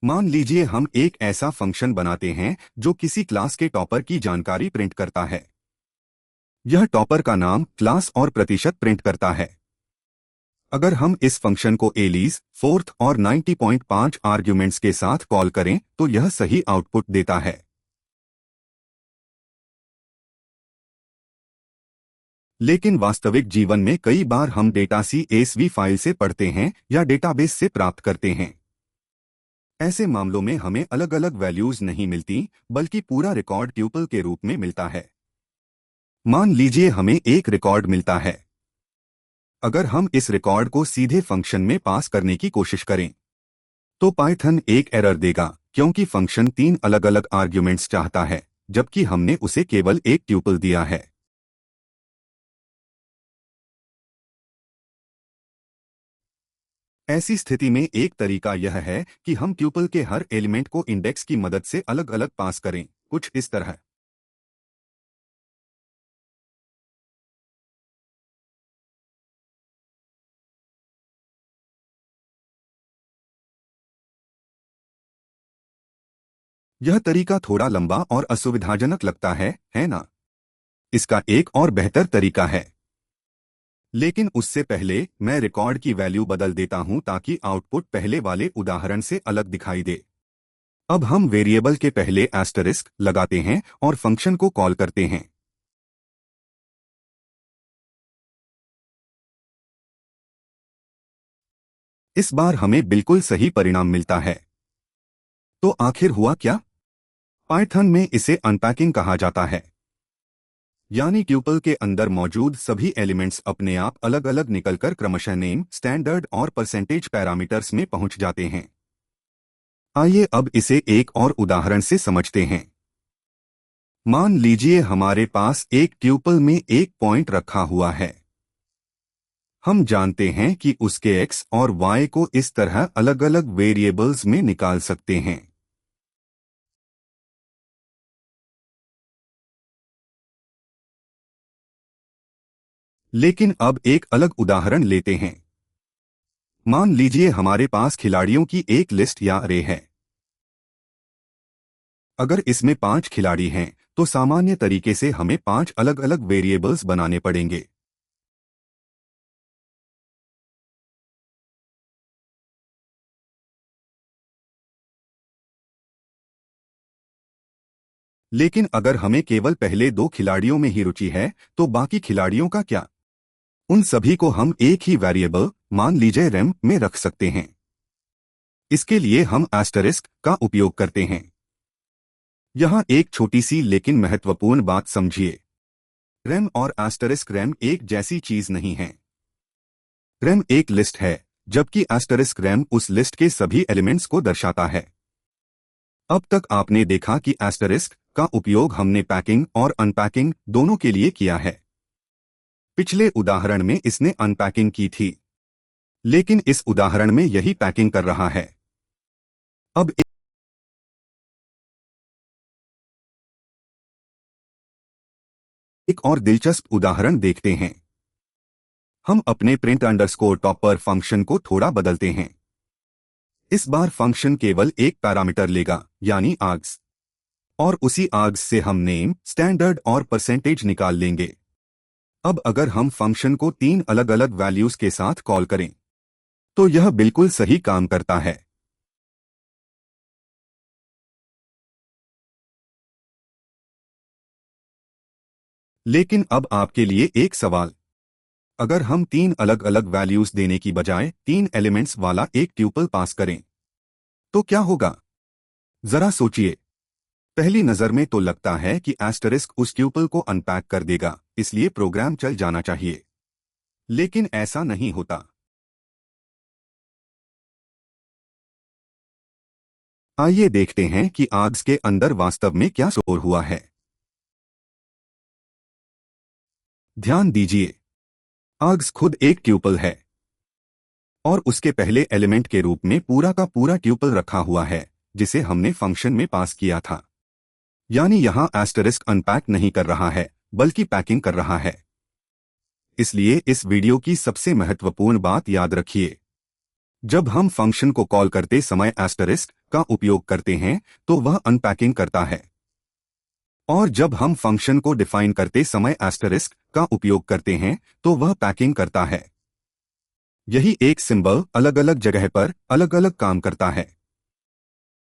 मान लीजिए हम एक ऐसा फंक्शन बनाते हैं जो किसी क्लास के टॉपर की जानकारी प्रिंट करता है। यह टॉपर का नाम, क्लास और प्रतिशत प्रिंट करता है। अगर हम इस फंक्शन को एलीज, फोर्थ और 90.5 आर्ग्यूमेंट्स के साथ कॉल करें तो यह सही आउटपुट देता है। लेकिन वास्तविक जीवन में कई बार हम डेटा CSV फाइल से पढ़ते हैं या डेटाबेस से प्राप्त करते हैं। ऐसे मामलों में हमें अलग अलग वैल्यूज नहीं मिलती, बल्कि पूरा रिकॉर्ड ट्यूपल के रूप में मिलता है। मान लीजिए हमें एक रिकॉर्ड मिलता है। अगर हम इस रिकॉर्ड को सीधे फंक्शन में पास करने की कोशिश करें तो पाइथन एक एरर देगा, क्योंकि फंक्शन 3 अलग अलग आर्ग्यूमेंट्स चाहता है, जबकि हमने उसे केवल एक ट्यूपल दिया है। ऐसी स्थिति में एक तरीका यह है कि हम ट्यूपल के हर एलिमेंट को इंडेक्स की मदद से अलग अलग पास करें, कुछ इस तरह। यह तरीका थोड़ा लंबा और असुविधाजनक लगता है ना? इसका एक और बेहतर तरीका है, लेकिन उससे पहले मैं रिकॉर्ड की वैल्यू बदल देता हूं ताकि आउटपुट पहले वाले उदाहरण से अलग दिखाई दे। अब हम वेरिएबल के पहले एस्टरिस्क लगाते हैं और फंक्शन को कॉल करते हैं। इस बार हमें बिल्कुल सही परिणाम मिलता है। तो आखिर हुआ क्या? पाइथन में इसे अनपैकिंग कहा जाता है, यानी ट्यूपल के अंदर मौजूद सभी एलिमेंट्स अपने आप अलग अलग निकलकर क्रमशः नेम, स्टैंडर्ड और परसेंटेज पैरामीटर्स में पहुंच जाते हैं। आइए अब इसे एक और उदाहरण से समझते हैं। मान लीजिए हमारे पास एक ट्यूपल में एक पॉइंट रखा हुआ है। हम जानते हैं कि उसके x और y को इस तरह अलग अलग वेरिएबल्स में निकाल सकते हैं। लेकिन अब एक अलग उदाहरण लेते हैं। मान लीजिए हमारे पास खिलाड़ियों की एक लिस्ट या अरे है। अगर इसमें 5 खिलाड़ी हैं तो सामान्य तरीके से हमें 5 अलग अलग वेरिएबल्स बनाने पड़ेंगे। लेकिन अगर हमें केवल पहले 2 खिलाड़ियों में ही रुचि है तो बाकी खिलाड़ियों का क्या? उन सभी को हम एक ही वेरिएबल, मान लीजिए रैम, में रख सकते हैं। इसके लिए हम एस्टरिस्क का उपयोग करते हैं। यहाँ एक छोटी सी लेकिन महत्वपूर्ण बात समझिए। रैम और एस्टरिस्क रैम एक जैसी चीज नहीं है। रैम एक लिस्ट है, जबकि एस्टरिस्क रैम उस लिस्ट के सभी एलिमेंट्स को दर्शाता है। अब तक आपने देखा कि एस्टरिस्क का उपयोग हमने पैकिंग और अनपैकिंग दोनों के लिए किया है। पिछले उदाहरण में इसने अनपैकिंग की थी, लेकिन इस उदाहरण में यही पैकिंग कर रहा है। अब एक और दिलचस्प उदाहरण देखते हैं। हम अपने प्रिंट अंडरस्कोर टॉपर फंक्शन को थोड़ा बदलते हैं। इस बार फंक्शन केवल एक पैरामीटर लेगा, यानी आर्ग्स, और उसी आर्ग्स से हम नेम, स्टैंडर्ड और परसेंटेज निकाल लेंगे। अब अगर हम फंक्शन को 3 अलग अलग वैल्यूज के साथ कॉल करें तो यह बिल्कुल सही काम करता है। लेकिन अब आपके लिए एक सवाल। अगर हम 3 अलग अलग वैल्यूज देने की बजाय 3 एलिमेंट्स वाला एक ट्यूपल पास करें तो क्या होगा? जरा सोचिए। पहली नजर में तो लगता है कि एस्टरिस्क उस ट्यूपल को अनपैक कर देगा, इसलिए प्रोग्राम चल जाना चाहिए। लेकिन ऐसा नहीं होता। आइए देखते हैं कि आर्ग्स के अंदर वास्तव में क्या स्टोर हुआ है। ध्यान दीजिए, आर्ग्स खुद एक ट्यूपल है और उसके पहले एलिमेंट के रूप में पूरा का पूरा ट्यूपल रखा हुआ है, जिसे हमने फंक्शन में पास किया था। यानी यहां एस्टरिस्क अनपैक नहीं कर रहा है, बल्कि पैकिंग कर रहा है। इसलिए इस वीडियो की सबसे महत्वपूर्ण बात याद रखिए। जब हम फंक्शन को कॉल करते समय एस्टरिस्क का उपयोग करते हैं तो वह अनपैकिंग करता है, और जब हम फंक्शन को डिफाइन करते समय एस्टरिस्क का उपयोग करते हैं तो वह पैकिंग करता है। यही एक सिंबल अलग अलग जगह पर अलग अलग काम करता है।